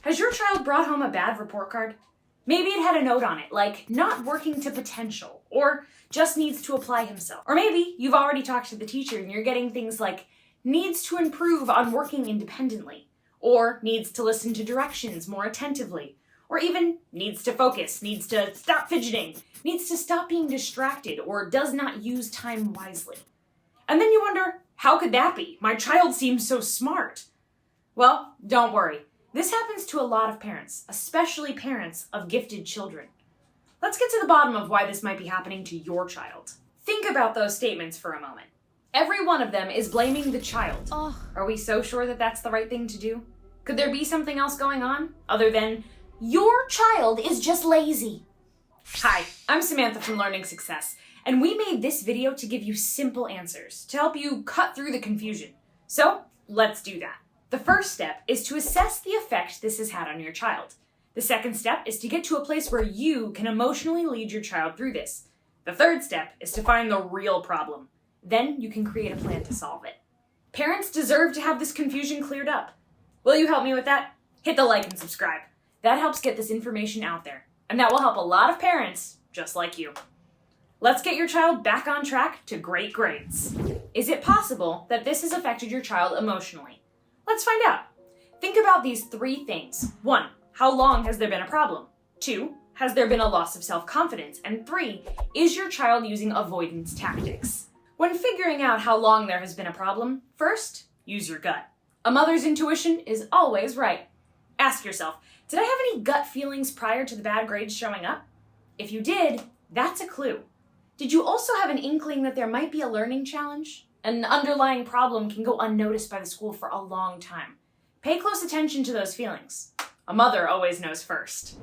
Has your child brought home a bad report card? Maybe it had a note on it, like not working to potential, or just needs to apply himself. Or maybe you've already talked to the teacher and you're getting things like needs to improve on working independently, or needs to listen to directions more attentively, or even needs to focus, needs to stop fidgeting, needs to stop being distracted, or does not use time wisely. And then you wonder, how could that be? My child seems so smart. Well, don't worry. This happens to a lot of parents, especially parents of gifted children. Let's get to the bottom of why this might be happening to your child. Think about those statements for a moment. Every one of them is blaming the child. Are we so sure that that's the right thing to do? Could there be something else going on other than, your child is just lazy? Hi, I'm Samantha from Learning Success, and we made this video to give you simple answers to help you cut through the confusion. So let's do that. The first step is to assess the effect this has had on your child. The second step is to get to a place where you can emotionally lead your child through this. The third step is to find the real problem. Then you can create a plan to solve it. Parents deserve to have this confusion cleared up. Will you help me with that? Hit the like and subscribe. That helps get this information out there, and that will help a lot of parents just like you. Let's get your child back on track to great grades. Is it possible that this has affected your child emotionally? Let's find out. Think about these three things. 1, how long has there been a problem? 2, has there been a loss of self-confidence? And 3, is your child using avoidance tactics? When figuring out how long there has been a problem, first, use your gut. A mother's intuition is always right. Ask yourself, did I have any gut feelings prior to the bad grades showing up? If you did, that's a clue. Did you also have an inkling that there might be a learning challenge? An underlying problem can go unnoticed by the school for a long time. Pay close attention to those feelings. A mother always knows first.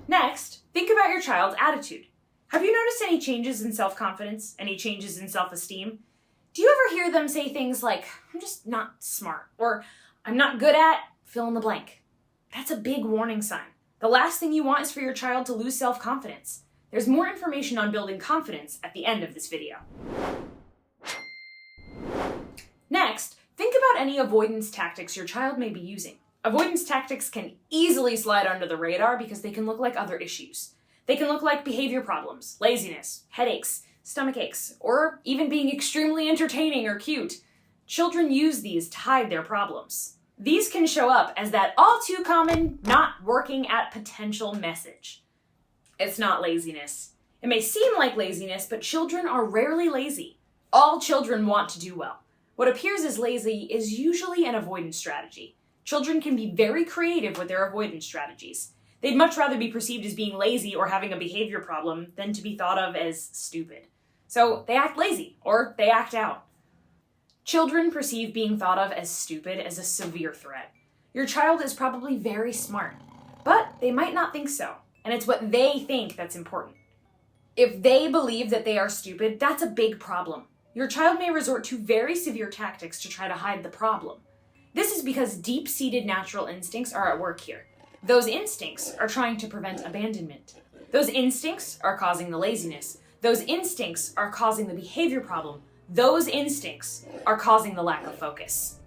Next, think about your child's attitude. Have you noticed any changes in self-confidence? Any changes in self-esteem? Do you ever hear them say things like, I'm just not smart, or I'm not good at fill in the blank? That's a big warning sign. The last thing you want is for your child to lose self-confidence. There's more information on building confidence at the end of this video. Next, think about any avoidance tactics your child may be using. Avoidance tactics can easily slide under the radar because they can look like other issues. They can look like behavior problems, laziness, headaches, stomach aches, or even being extremely entertaining or cute. Children use these to hide their problems. These can show up as that all too common not working at potential message. It's not laziness. It may seem like laziness, but children are rarely lazy. All children want to do well. What appears as lazy is usually an avoidance strategy. Children can be very creative with their avoidance strategies. They'd much rather be perceived as being lazy or having a behavior problem than to be thought of as stupid. So they act lazy, or they act out. Children perceive being thought of as stupid as a severe threat. Your child is probably very smart, but they might not think so, and it's what they think that's important. If they believe that they are stupid, that's a big problem. Your child may resort to very severe tactics to try to hide the problem. This is because deep-seated natural instincts are at work here. Those instincts are trying to prevent abandonment. Those instincts are causing the laziness. Those instincts are causing the behavior problem. Those instincts are causing the lack of focus.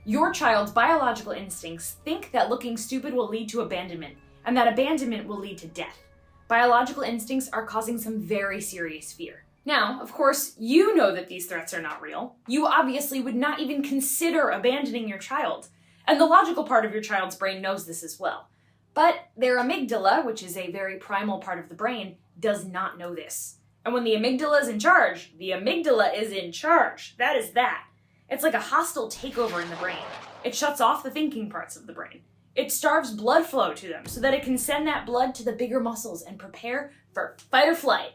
Your child's biological instincts think that looking stupid will lead to abandonment, and that abandonment will lead to death. Biological instincts are causing some very serious fear. Now, of course, you know that these threats are not real. You obviously would not even consider abandoning your child. And the logical part of your child's brain knows this as well. But their amygdala, which is a very primal part of the brain, does not know this. And when the amygdala is in charge, the amygdala is in charge. That is that. It's like a hostile takeover in the brain. It shuts off the thinking parts of the brain. It starves blood flow to them so that it can send that blood to the bigger muscles and prepare for fight or flight.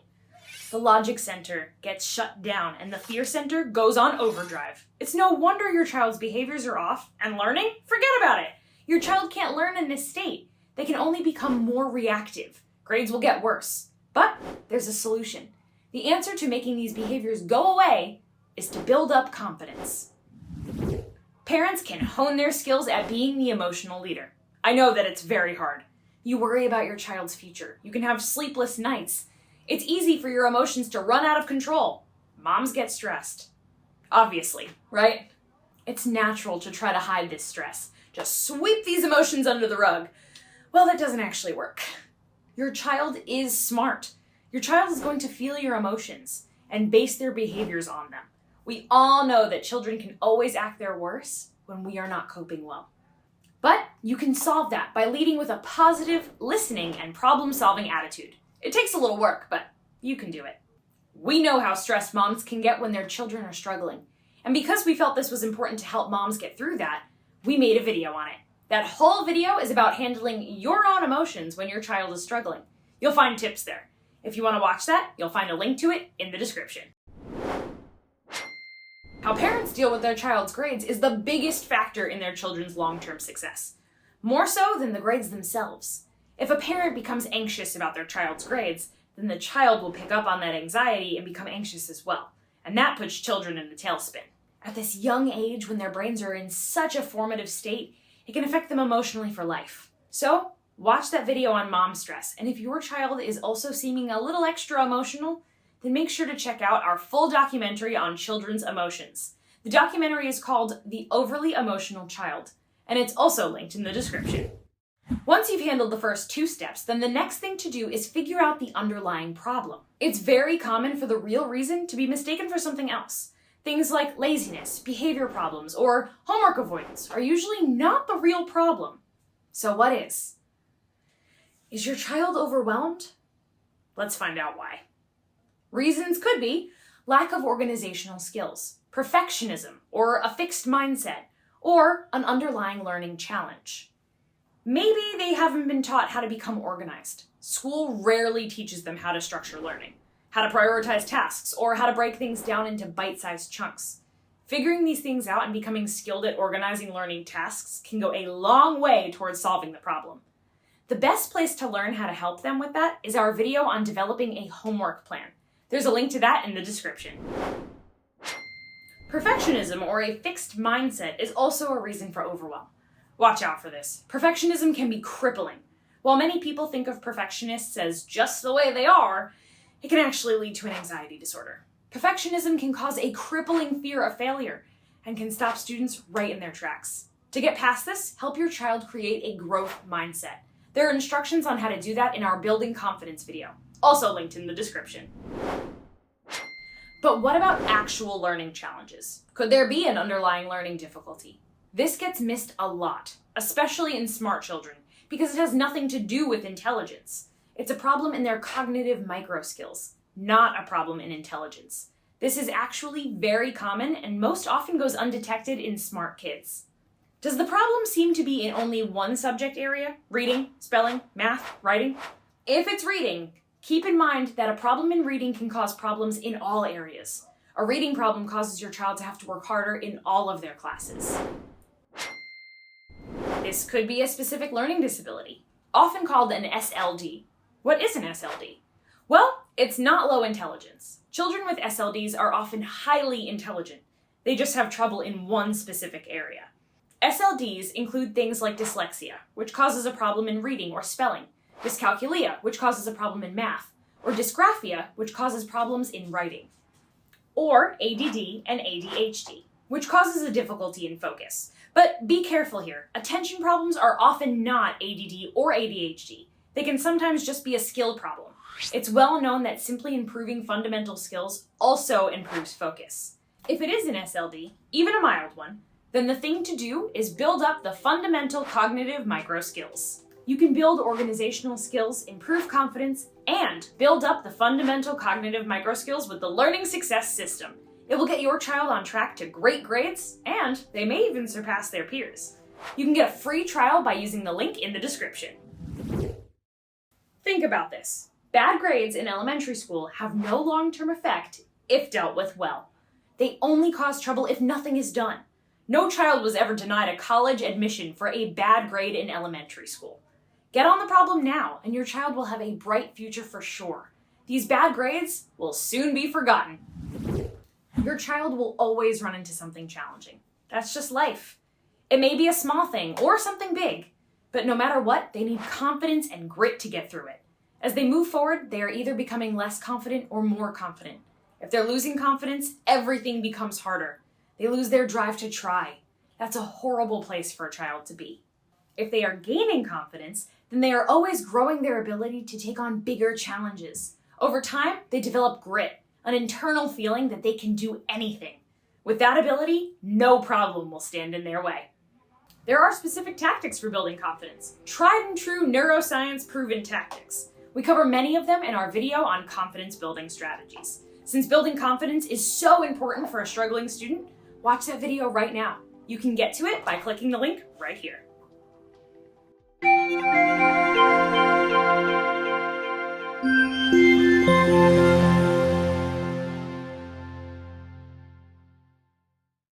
The logic center gets shut down and the fear center goes on overdrive. It's no wonder your child's behaviors are off, and learning? Forget about it. Your child can't learn in this state. They can only become more reactive. Grades will get worse. But there's a solution. The answer to making these behaviors go away is to build up confidence. Parents can hone their skills at being the emotional leader. I know that it's very hard. You worry about your child's future. You can have sleepless nights. It's easy for your emotions to run out of control. Moms get stressed. Obviously, right? It's natural to try to hide this stress. Just sweep these emotions under the rug. Well, that doesn't actually work. Your child is smart. Your child is going to feel your emotions and base their behaviors on them. We all know that children can always act their worst when we are not coping well. But you can solve that by leading with a positive, listening, and problem-solving attitude. It takes a little work, but you can do it. We know how stressed moms can get when their children are struggling. And because we felt this was important to help moms get through that, we made a video on it. That whole video is about handling your own emotions when your child is struggling. You'll find tips there. If you want to watch that, you'll find a link to it in the description. How parents deal with their child's grades is the biggest factor in their children's long-term success. More so than the grades themselves. If a parent becomes anxious about their child's grades, then the child will pick up on that anxiety and become anxious as well. And that puts children in a tailspin. At this young age, when their brains are in such a formative state, it can affect them emotionally for life. So, watch that video on mom stress, and if your child is also seeming a little extra emotional, then make sure to check out our full documentary on children's emotions. The documentary is called The Overly Emotional Child, and it's also linked in the description. Once you've handled the first 2 steps, then the next thing to do is figure out the underlying problem. It's very common for the real reason to be mistaken for something else. Things like laziness, behavior problems, or homework avoidance are usually not the real problem. So what is? Is your child overwhelmed? Let's find out why. Reasons could be lack of organizational skills, perfectionism, or a fixed mindset, or an underlying learning challenge. Maybe they haven't been taught how to become organized. School rarely teaches them how to structure learning, how to prioritize tasks, or how to break things down into bite-sized chunks. Figuring these things out and becoming skilled at organizing learning tasks can go a long way towards solving the problem. The best place to learn how to help them with that is our video on developing a homework plan. There's a link to that in the description. Perfectionism, or a fixed mindset, is also a reason for overwhelm. Watch out for this. Perfectionism can be crippling. While many people think of perfectionists as just the way they are, it can actually lead to an anxiety disorder. Perfectionism can cause a crippling fear of failure and can stop students right in their tracks. To get past this, help your child create a growth mindset. There are instructions on how to do that in our Building Confidence video, also linked in the description. But what about actual learning challenges? Could there be an underlying learning difficulty? This gets missed a lot, especially in smart children, because it has nothing to do with intelligence. It's a problem in their cognitive micro skills, not a problem in intelligence. This is actually very common and most often goes undetected in smart kids. Does the problem seem to be in only one subject area? Reading, spelling, math, writing? If it's reading, keep in mind that a problem in reading can cause problems in all areas. A reading problem causes your child to have to work harder in all of their classes. This could be a specific learning disability, often called an SLD. What is an SLD? Well, it's not low intelligence. Children with SLDs are often highly intelligent. They just have trouble in one specific area. SLDs include things like dyslexia, which causes a problem in reading or spelling, dyscalculia, which causes a problem in math, or dysgraphia, which causes problems in writing, or ADD and ADHD, which causes a difficulty in focus. But be careful here. Attention problems are often not ADD or ADHD. They can sometimes just be a skill problem. It's well known that simply improving fundamental skills also improves focus. If it is an SLD, even a mild one, then the thing to do is build up the fundamental cognitive micro skills. You can build organizational skills, improve confidence, and build up the fundamental cognitive micro skills with the Learning Success System. It will get your child on track to great grades, and they may even surpass their peers. You can get a free trial by using the link in the description. Think about this. Bad grades in elementary school have no long-term effect if dealt with well. They only cause trouble if nothing is done. No child was ever denied a college admission for a bad grade in elementary school. Get on the problem now, and your child will have a bright future for sure. These bad grades will soon be forgotten. Your child will always run into something challenging. That's just life. It may be a small thing or something big, but no matter what, they need confidence and grit to get through it. As they move forward, they are either becoming less confident or more confident. If they're losing confidence, everything becomes harder. They lose their drive to try. That's a horrible place for a child to be. If they are gaining confidence, then they are always growing their ability to take on bigger challenges. Over time, they develop grit, an internal feeling that they can do anything. With that ability, no problem will stand in their way. There are specific tactics for building confidence, tried and true neuroscience proven tactics. We cover many of them in our video on confidence building strategies. Since building confidence is so important for a struggling student, watch that video right now. You can get to it by clicking the link right here.